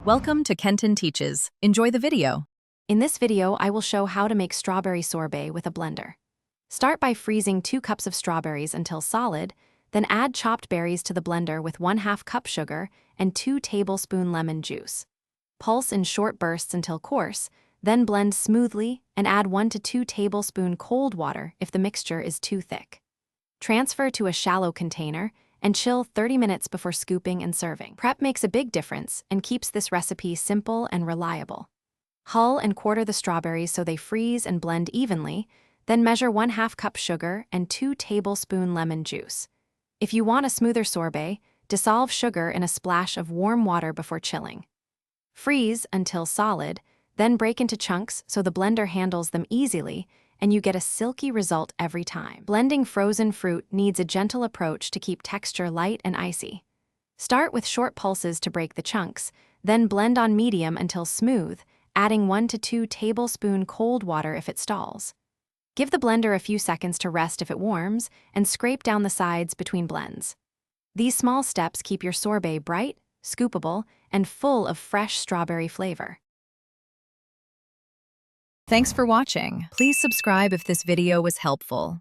Welcome to Kenton Teaches. Enjoy the video. In this video, I will show how to make strawberry sorbet with a blender. Start by freezing 2 cups of strawberries until solid, then add chopped berries to the blender with 1/2 cup sugar and 2 tablespoons lemon juice. Pulse in short bursts until coarse, then blend smoothly and add 1 to 2 tablespoons cold water if the mixture is too thick. Transfer to a shallow container and chill 30 minutes before scooping and serving. Prep makes a big difference and keeps this recipe simple and reliable. Hull and quarter the strawberries so they freeze and blend evenly, then measure 1/2 cup sugar and 2 tablespoons lemon juice. If you want a smoother sorbet, dissolve sugar in a splash of warm water before chilling. Freeze until solid, then break into chunks so the blender handles them easily and you get a silky result every time. Blending frozen fruit needs a gentle approach to keep texture light and icy. Start with short pulses to break the chunks, then blend on medium until smooth, adding 1 to 2 tablespoons cold water if it stalls. Give the blender a few seconds to rest if it warms, and scrape down the sides between blends. These small steps keep your sorbet bright, scoopable, and full of fresh strawberry flavor. Thanks for watching. Please subscribe if this video was helpful.